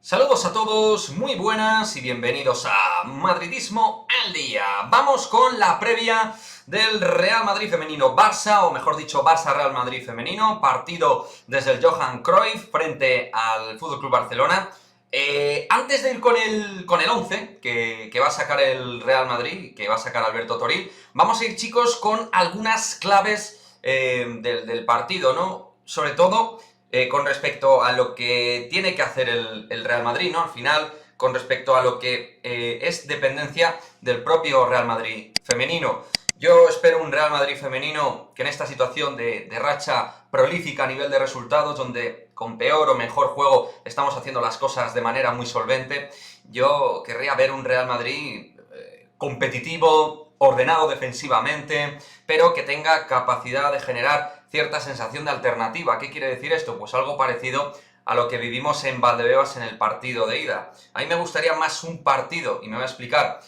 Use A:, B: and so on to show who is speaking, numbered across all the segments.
A: Saludos a todos, muy buenas y bienvenidos a Madridismo al Día. Vamos con la previa del Real Madrid femenino Barça, o mejor dicho, Barça-Real Madrid femenino, partido desde el Johan Cruyff frente al FC Barcelona. Antes de ir con el 11 que va a sacar el Real Madrid, que va a sacar Alberto Toril, vamos a ir, chicos, con algunas claves del partido, ¿no? Sobre todo con respecto a lo que tiene que hacer el Real Madrid, ¿no? Al final, con respecto a lo que es dependencia del propio Real Madrid femenino. Yo espero un Real Madrid femenino que en esta situación de racha prolífica a nivel de resultados, donde con peor o mejor juego estamos haciendo las cosas de manera muy solvente, yo querría ver un Real Madrid competitivo, ordenado defensivamente, pero que tenga capacidad de generar cierta sensación de alternativa. ¿Qué quiere decir esto? Pues algo parecido a lo que vivimos en Valdebebas en el partido de ida. A mí me gustaría más un partido, y me voy a explicar,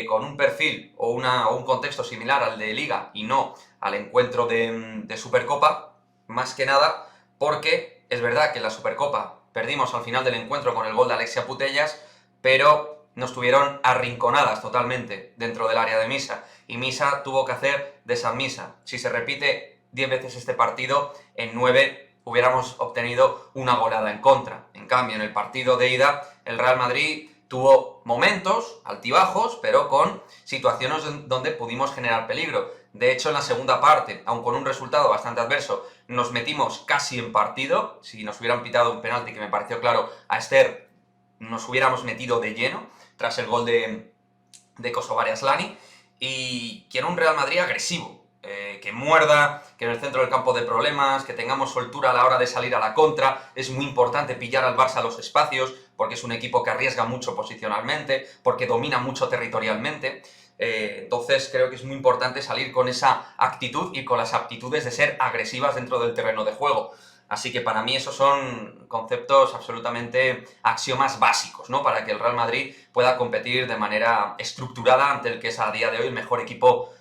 A: con un perfil o un contexto similar al de Liga y no al encuentro de Supercopa, más que nada porque es verdad que en la Supercopa perdimos al final del encuentro con el gol de Alexia Putellas, pero nos tuvieron arrinconadas totalmente dentro del área de Misa, y Misa tuvo que hacer de San Misa. Si se repite 10 veces este partido, en 9 hubiéramos obtenido una goleada en contra. En cambio, en el partido de ida, el Real Madrid tuvo momentos altibajos, pero con situaciones donde pudimos generar peligro. De hecho, en la segunda parte, aun con un resultado bastante adverso, nos metimos casi en partido. Si nos hubieran pitado un penalti, que me pareció claro, a Esther, nos hubiéramos metido de lleno tras el gol de Kosovar Asllani. Y quiero un Real Madrid agresivo, que muerda, que en el centro del campo dé problemas, que tengamos soltura a la hora de salir a la contra. Es muy importante pillar al Barça los espacios, porque es un equipo que arriesga mucho posicionalmente, porque domina mucho territorialmente. Entonces creo que es muy importante salir con esa actitud y con las aptitudes de ser agresivas dentro del terreno de juego. Así que para mí esos son conceptos absolutamente axiomas básicos, ¿no? Para que el Real Madrid pueda competir de manera estructurada ante el que es a día de hoy el mejor equipo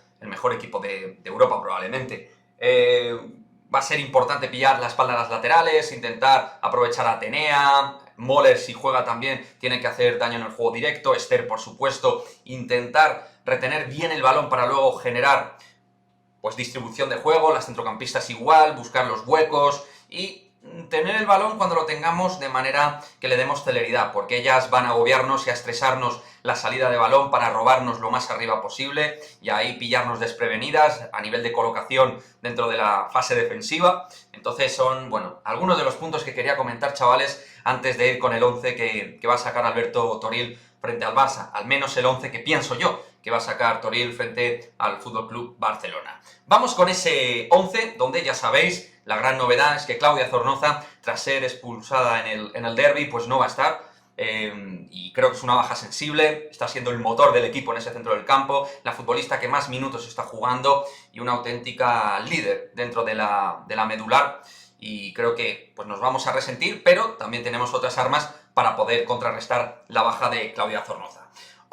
A: de Europa probablemente. Va a ser importante pillar la espalda a las laterales, intentar aprovechar a Atenea. Moller, si juega también, tiene que hacer daño en el juego directo. Esther, por supuesto, intentar retener bien el balón para luego generar pues distribución de juego, las centrocampistas igual, buscar los huecos y tener el balón cuando lo tengamos de manera que le demos celeridad, porque ellas van a agobiarnos y a estresarnos la salida de balón para robarnos lo más arriba posible y ahí pillarnos desprevenidas a nivel de colocación dentro de la fase defensiva. Entonces son, bueno, algunos de los puntos que quería comentar, chavales, antes de ir con el 11 que va a sacar Alberto Toril frente al Barça, al menos el 11 que pienso yo que va a sacar Toril frente al FC Barcelona. Vamos con ese 11, donde ya sabéis, la gran novedad es que Claudia Zornoza, tras ser expulsada en el derbi, pues no va a estar. Y creo que es una baja sensible, está siendo el motor del equipo en ese centro del campo, la futbolista que más minutos está jugando y una auténtica líder dentro de la medular, y creo que pues nos vamos a resentir, pero también tenemos otras armas para poder contrarrestar la baja de Claudia Zornoza.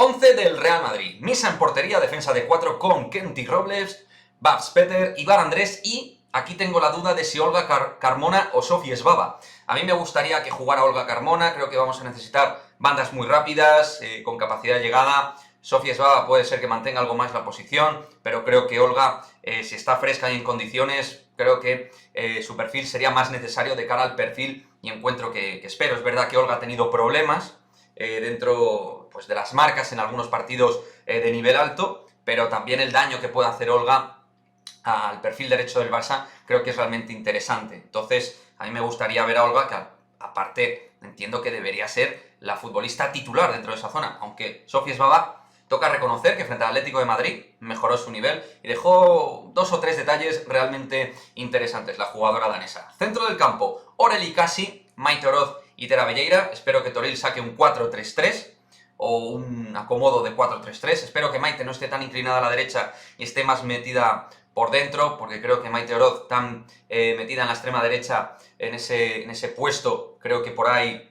A: 11 del Real Madrid. Misa en portería, defensa de 4 con Kenty Robles, Babs Peter, Ibar Andrés, y aquí tengo la duda de si Olga Carmona o Sofía Svava. A mí me gustaría que jugara Olga Carmona, creo que vamos a necesitar bandas muy rápidas, con capacidad de llegada. Sofía Svava puede ser que mantenga algo más la posición, pero creo que Olga, si está fresca y en condiciones, creo que su perfil sería más necesario de cara al perfil y encuentro que espero. Es verdad que Olga ha tenido problemas dentro pues, de las marcas en algunos partidos de nivel alto, pero también el daño que puede hacer Olga al perfil derecho del Barça creo que es realmente interesante. Entonces, a mí me gustaría ver a Olga, que aparte entiendo que debería ser la futbolista titular dentro de esa zona, aunque Sofía Svava toca reconocer que frente al Atlético de Madrid mejoró su nivel y dejó 2 o 3 detalles realmente interesantes la jugadora danesa. Centro del campo, Aurélie Cassi, Maite Oroz y Tera Belleira. Espero que Toril saque un 4-3-3 o un acomodo de 4-3-3. Espero que Maite no esté tan inclinada a la derecha y esté más metida por dentro, porque creo que Maite Oroz, tan metida en la extrema derecha en ese puesto, creo que por ahí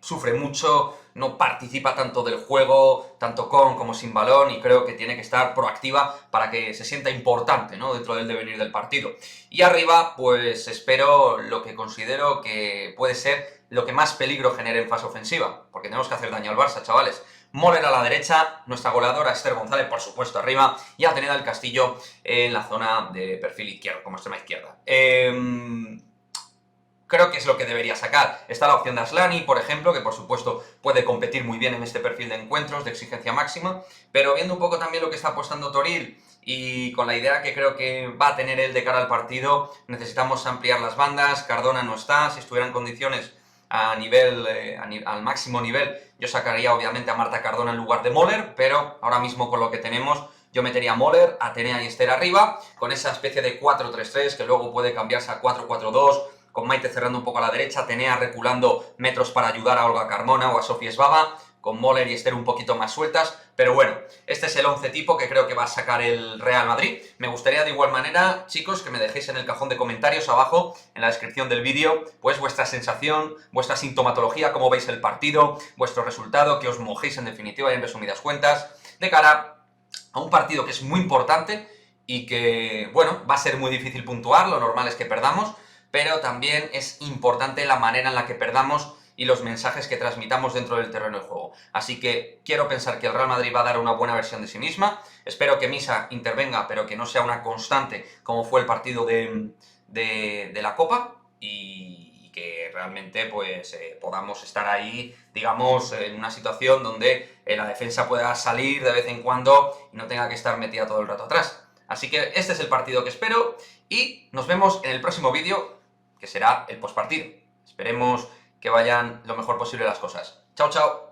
A: sufre mucho, no participa tanto del juego, tanto con como sin balón, y creo que tiene que estar proactiva para que se sienta importante, ¿no?, dentro del devenir del partido. Y arriba, pues espero lo que considero que puede ser lo que más peligro genere en fase ofensiva, porque tenemos que hacer daño al Barça, chavales. Moller a la derecha, nuestra goleadora Esther González, por supuesto, arriba, y Atenea del Castillo en la zona de perfil izquierdo, como extrema izquierda. Creo que es lo que debería sacar. Está la opción de Aslani, por ejemplo, que por supuesto puede competir muy bien en este perfil de encuentros de exigencia máxima, pero viendo un poco también lo que está apostando Toril y con la idea que creo que va a tener él de cara al partido, necesitamos ampliar las bandas. Cardona no está, si estuviera en condiciones a nivel, al máximo nivel, yo sacaría obviamente a Marta Cardona en lugar de Moller, pero ahora mismo con lo que tenemos yo metería a Moller, Atenea y Esther arriba, con esa especie de 4-3-3 que luego puede cambiarse a 4-4-2, con Maite cerrando un poco a la derecha, Atenea reculando metros para ayudar a Olga Carmona o a Sofía Esbaba, con Moller y Esther un poquito más sueltas, pero bueno, este es el 11 tipo que creo que va a sacar el Real Madrid. Me gustaría de igual manera, chicos, que me dejéis en el cajón de comentarios abajo, en la descripción del vídeo, pues vuestra sensación, vuestra sintomatología, cómo veis el partido, vuestro resultado, que os mojéis en definitiva y en resumidas cuentas, de cara a un partido que es muy importante y que, bueno, va a ser muy difícil puntuar, lo normal es que perdamos, pero también es importante la manera en la que perdamos y los mensajes que transmitamos dentro del terreno de juego. Así que quiero pensar que el Real Madrid va a dar una buena versión de sí misma. Espero que Misa intervenga, pero que no sea una constante como fue el partido de la Copa, y que realmente pues podamos estar ahí, digamos, en una situación donde la defensa pueda salir de vez en cuando y no tenga que estar metida todo el rato atrás. Así que este es el partido que espero y nos vemos en el próximo vídeo, que será el postpartido. Esperemos que vayan lo mejor posible las cosas. Chao, chao.